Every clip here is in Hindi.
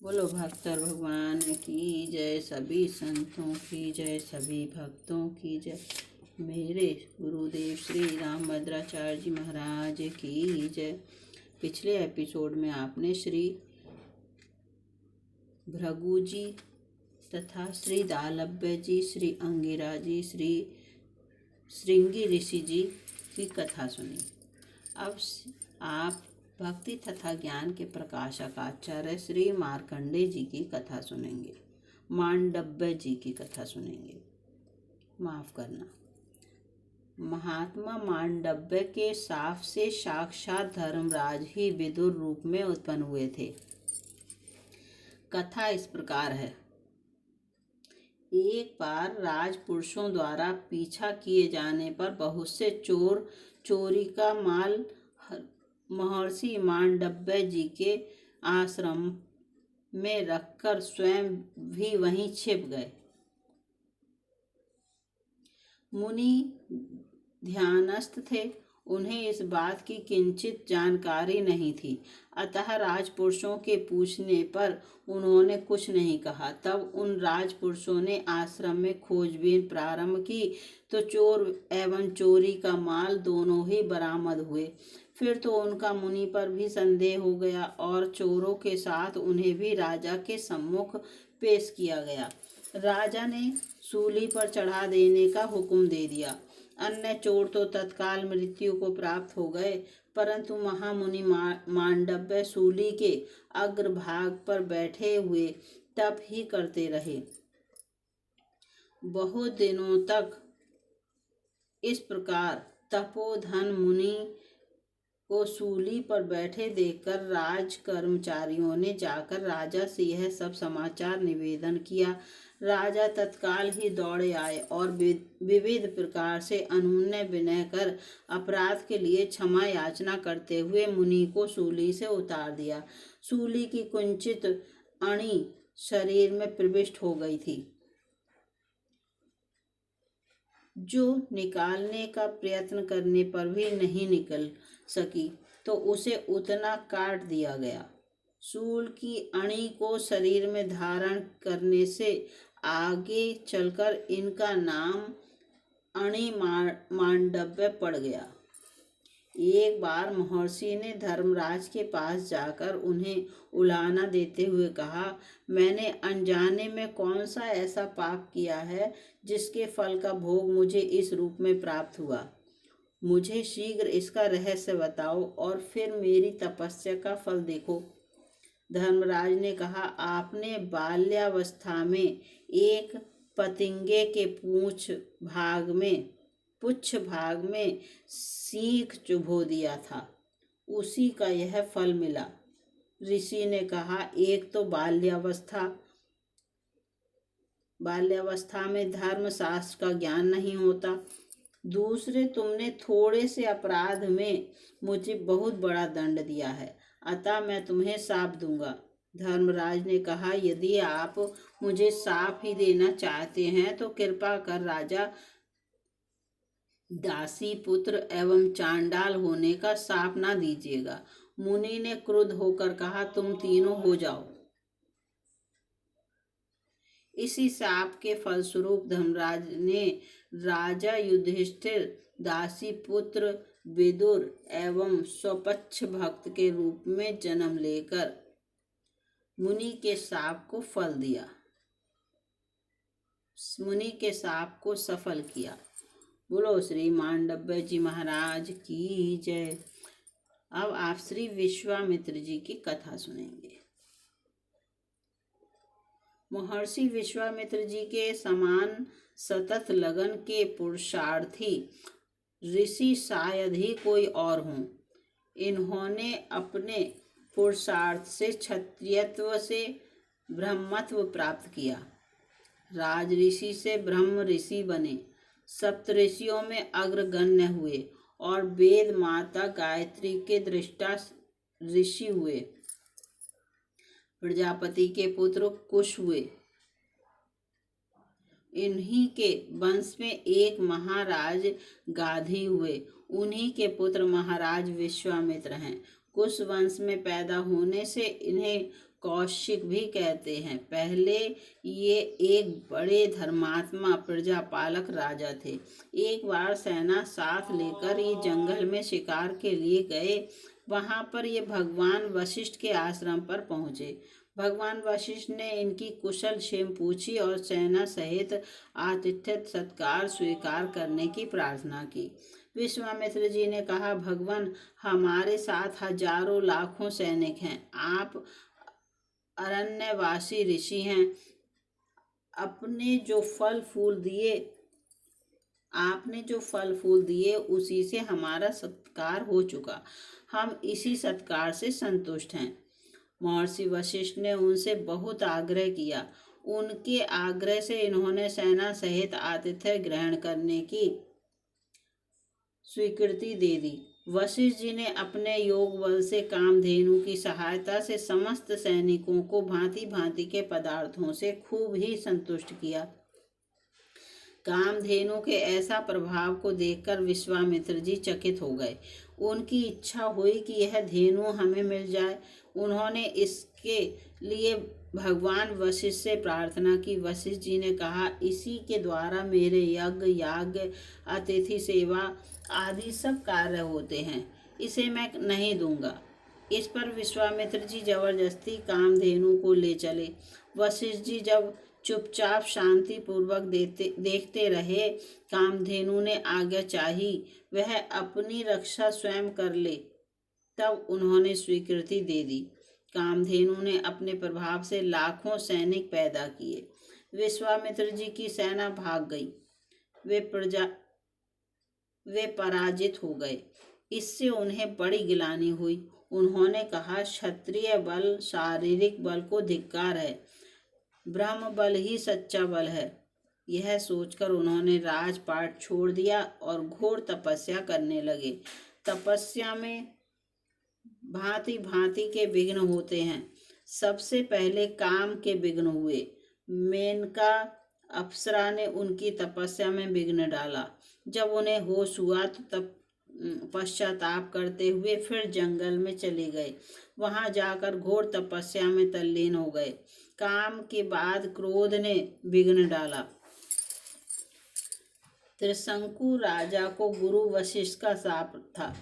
बोलो भक्तर भगवान की जय, सभी संतों की जय, सभी भक्तों की जय। मेरे गुरुदेव श्री रामभद्राचार्य जी महाराज की जय। पिछले एपिसोड में आपने श्री भृगु जी तथा श्री दालभ्य जी, श्री अंगिरा जी, श्री श्रृंगी ऋषि जी की कथा सुनी। अब आप भक्ति तथा ज्ञान के प्रकाशक आचार्य श्री मार्कंडेय जी की कथा सुनेंगे, मांडव्य जी की कथा सुनेंगे। माफ करना, महात्मा मांडव्य के साफ से साक्षात धर्मराज ही विदुर रूप में उत्पन्न हुए थे। कथा इस प्रकार है। एक बार राजपुरुषों द्वारा पीछा किए जाने पर बहुत से चोर चोरी का माल महर्षि मांडव्य जी के आश्रम में रखकर स्वयं भी वहीं छिप गए। मुनि ध्यानस्थ थे, उन्हें इस बात की किंचित जानकारी नहीं थी, अतः राजपुरुषों के पूछने पर उन्होंने कुछ नहीं कहा। तब उन राजपुरुषों ने आश्रम में खोजबीन प्रारंभ की तो चोर एवं चोरी का माल दोनों ही बरामद हुए। फिर तो उनका मुनि पर भी संदेह हो गया और चोरों के साथ उन्हें भी राजा के सम्मुख पेश किया गया। राजा ने सूली पर चढ़ा देने का हुक्म दे दिया। अन्य चोर तो तत्काल मृत्यु को प्राप्त हो गए, परंतु महामुनि मांडव्य सूली के अग्रभाग पर बैठे हुए तप ही करते रहे। बहुत दिनों तक इस प्रकार तपोधन मुनि को सूली पर बैठे देखकर राज कर्मचारियों ने जाकर राजा से यह सब समाचार निवेदन किया। राजा तत्काल ही दौड़े आए और विविध प्रकार से अनुनय विनय कर अपराध के लिए क्षमा याचना करते हुए मुनि को सूली से उतार दिया। सूली की कुंचित अणी शरीर में प्रविष्ट हो गई थी, जो निकालने का प्रयत्न करने पर भी नहीं निकल सकी, तो उसे उतना काट दिया गया। शूल की अणी को शरीर में धारण करने से आगे चलकर इनका नाम अणि मांडव्य पड़ गया। एक बार महर्षि ने धर्मराज के पास जाकर उन्हें उलाहना देते हुए कहा, मैंने अनजाने में कौन सा ऐसा पाप किया है जिसके फल का भोग मुझे इस रूप में प्राप्त हुआ। मुझे शीघ्र इसका रहस्य बताओ और फिर मेरी तपस्या का फल देखो। धर्मराज ने कहा, आपने बाल्यावस्था में एक पतिंगे के पुच्छ भाग में सीख चुभो दिया था, उसी का यह फल मिला। ऋषि ने कहा, एक तो बाल्यावस्था में धर्म शास्त्र का ज्ञान नहीं होता, दूसरे तुमने थोड़े से अपराध में मुझे बहुत बड़ा दंड दिया है, अतः मैं तुम्हें शाप दूंगा। धर्मराज ने कहा, यदि आप मुझे शाप ही देना चाहते हैं तो कृपा कर राजा दासी पुत्र एवं चांडाल होने का शाप ना दीजिएगा। मुनि ने क्रुद्ध होकर कहा, तुम तीनों हो जाओ। इसी शाप के फलस्वरूप धर्मराज ने राजा युधिष्ठिर, दासी पुत्र विदुर एवं स्वपक्ष भक्त के रूप में जन्म लेकर मुनि के शाप को फल दिया, मुनि के शाप को सफल किया। बोलो श्री मांडव्य जी महाराज की जय। अब आप श्री विश्वामित्र जी की कथा सुनेंगे। महर्षि विश्वामित्र जी के समान सतत लगन के पुरुषार्थी ऋषि शायद ही कोई और हों। इन्होंने अपने पुरुषार्थ से क्षत्रियत्व से ब्रह्मत्व प्राप्त किया, राज ऋषि से ब्रह्म ऋषि बने, सप्तऋषियों में अग्रगण्य हुए और वेद माता गायत्री के दृष्टा ऋषि हुए। प्रजापति के पुत्र कुश हुए। इन्हीं के वंश में एक महाराज गाधी हुए, उन्हीं के पुत्र महाराज विश्वामित्र हैं। कुश वंश में पैदा होने से इन्हें कौशिक भी कहते हैं। पहले ये एक बड़े धर्मात्मा प्रजापालक राजा थे। एक बार सेना साथ लेकर ये जंगल में शिकार के लिए गए। वहां पर ये भगवान वशिष्ठ के आश्रम पर पहुंचे। भगवान वशिष्ठ ने इनकी कुशल क्षेम पूछी और सेना सहित आतिथ्य सत्कार स्वीकार करने की प्रार्थना की। विश्वामित्र जी ने कहा, भगवान, हमारे साथ हजारों लाखों सैनिक हैं। आप अरण्यवासी ऋषि हैं। अपने जो फल फूल दिए आपने जो फल फूल दिए उसी से हमारा सत्कार हो चुका। हम इसी सत्कार से संतुष्ट हैं। महर्षि वशिष्ठ ने उनसे बहुत आग्रह किया। उनके आग्रह से इन्होंने सेना सहित आतिथ्य ग्रहण करने की स्वीकृति दे दी। वशिष्ठ जी ने अपने योग बल से कामधेनु की सहायता से समस्त सैनिकों को भांति भांति के पदार्थों से खूब ही संतुष्ट किया। कामधेनु के ऐसा प्रभाव को देखकर विश्वामित्र जी चकित हो गए। उनकी इच्छा हुई कि यह धेनु हमें मिल जाए। उन्होंने इसके लिए भगवान वशिष्ठ से प्रार्थना की। वशिष्ठ जी ने कहा, इसी के द्वारा मेरे यज्ञ याग अतिथि सेवा आदि सब कार्य होते हैं। इसे मैं नहीं दूंगा। इस पर विश्वामित्र जी जबरदस्ती कामधेनु को ले चले। वशिष्ठ जी जब चुपचाप शांति पूर्वक देखते रहे, कामधेनु ने आज्ञा चाही वह अपनी रक्षा स्वयं कर ले। तब उन्होंने स्वीकृति दे दी। कामधेनु ने अपने प्रभाव से लाखों सैनिक पैदा किए। विश्वामित्र जी की सेना भाग गई। वे पराजित हो गए। इससे उन्हें बड़ी गिलानी हुई। उन्होंने कहा, क्षत्रिय बल शारीरिक बल को धिक्कार है। ब्रह्म बल ही सच्चा बल है। यह सोचकर उन्होंने राजपाट छोड़ दिया और घोर तपस्या करने लगे। तपस्या में भांति भांति के विघ्न होते हैं। सबसे पहले काम के विघ्न हुए। मेनका अप्सरा ने उनकी तपस्या में विघ्न डाला। जब उन्हें होश हुआ तो तब पश्चाताप करते हुए फिर जंगल में चले गए। वहां जाकर घोर तपस्या में तल्लीन हो गए। काम के बाद क्रोध ने विघ्न डाला। त्रिशंकु राजा को गुरु वशिष्ठ का शाप था।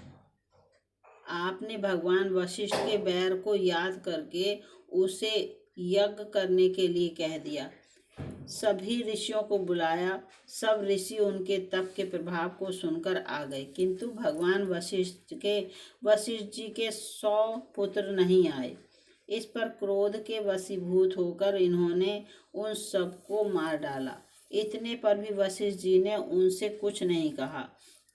आपने भगवान वशिष्ठ के बैर को याद करके उसे यज्ञ करने के लिए कह दिया। सभी ऋषियों को बुलाया। सब ऋषि उनके तप के प्रभाव को सुनकर आ गए, किंतु भगवान वशिष्ठ जी के 100 पुत्र नहीं आए। इस पर क्रोध के वशीभूत होकर इन्होंने उन सबको मार डाला। इतने पर भी वशिष्ठ जी ने उनसे कुछ नहीं कहा।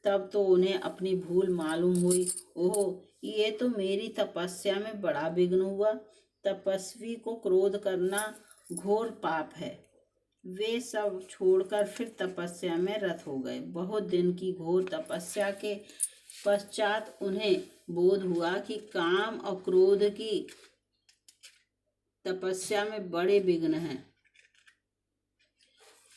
तब तो उन्हें अपनी भूल मालूम हुई। ओह, ये तो मेरी तपस्या में बड़ा विघ्न हुआ। तपस्वी को क्रोध करना घोर पाप है। वे सब छोड़कर फिर तपस्या में रत हो गए। बहुत दिन की घोर तपस्या के पश्चात उन्हें बोध हुआ कि काम और क्रोध की तपस्या में बड़े विघ्न हैं।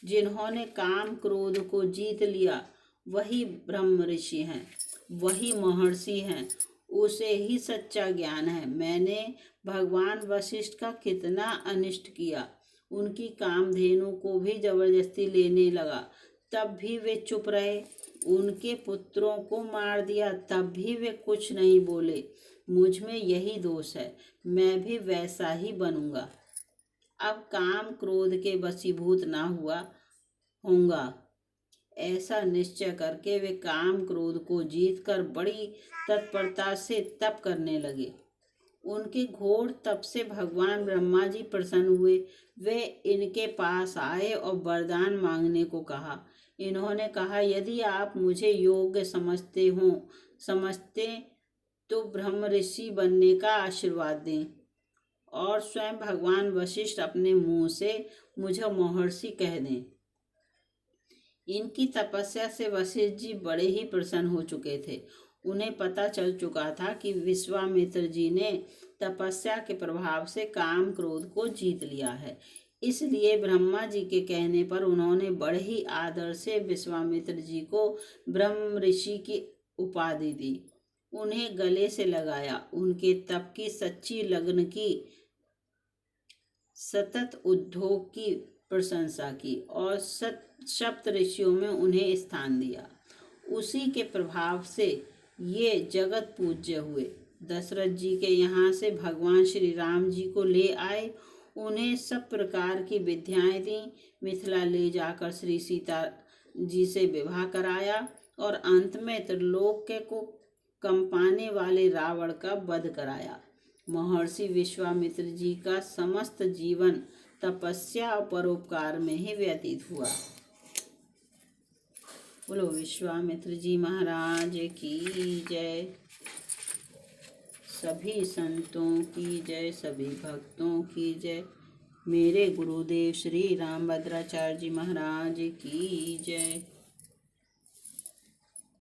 जिन्होंने काम क्रोध को जीत लिया वही ब्रह्म ऋषि हैं, वही महर्षि हैं। उसे ही सच्चा ज्ञान है। मैंने भगवान वशिष्ठ का कितना अनिष्ट किया। उनकी कामधेनु को भी जबरदस्ती लेने लगा, तब भी वे चुप रहे। उनके पुत्रों को मार दिया, तब भी वे कुछ नहीं बोले। मुझ में यही दोष है। मैं भी वैसा ही बनूंगा। अब काम क्रोध के वशीभूत ना होऊंगा। ऐसा निश्चय करके वे काम क्रोध को जीतकर बड़ी तत्परता से तप करने लगे। उनके घोर तप से भगवान ब्रह्मा जी प्रसन्न हुए। वे इनके पास आए और वरदान मांगने को कहा। इन्होंने कहा, यदि आप मुझे योग्य समझते तो ब्रह्म ऋषि बनने का आशीर्वाद दें और स्वयं भगवान वशिष्ठ अपने मुंह से मुझे महर्षि कह दें। इनकी तपस्या से वशिष्ठ जी बड़े ही प्रसन्न हो चुके थे। उन्हें पता चल चुका था कि विश्वामित्र जी ने तपस्या के प्रभाव से काम क्रोध को जीत लिया है। इसलिए ब्रह्मा जी के कहने पर उन्होंने बड़े ही आदर से विश्वामित्र जी को ब्रह्म ऋषि की उपाधि दी। उन्हें गले से लगाया। उनके तप की सच्ची लगन की सतत उद्योग की प्रशंसा की और सप्त ऋषियों में उन्हें स्थान दिया। उसी के प्रभाव से ये जगत पूज्य हुए। दशरथ जी के यहाँ से भगवान श्री राम जी को ले आए, उन्हें सब प्रकार की विद्याएं दी, मिथिला ले जाकर श्री सीता जी से विवाह कराया और अंत में त्रिलोक को कंपाने वाले रावण का वध कराया। महर्षि विश्वामित्र जी का समस्त जीवन तपस्या और परोपकार में ही व्यतीत हुआ। बोलो विश्वामित्र जी महाराज की जय। सभी संतों की जय, सभी भक्तों की जय। मेरे गुरुदेव श्री रामभद्राचार्य जी महाराज की जय।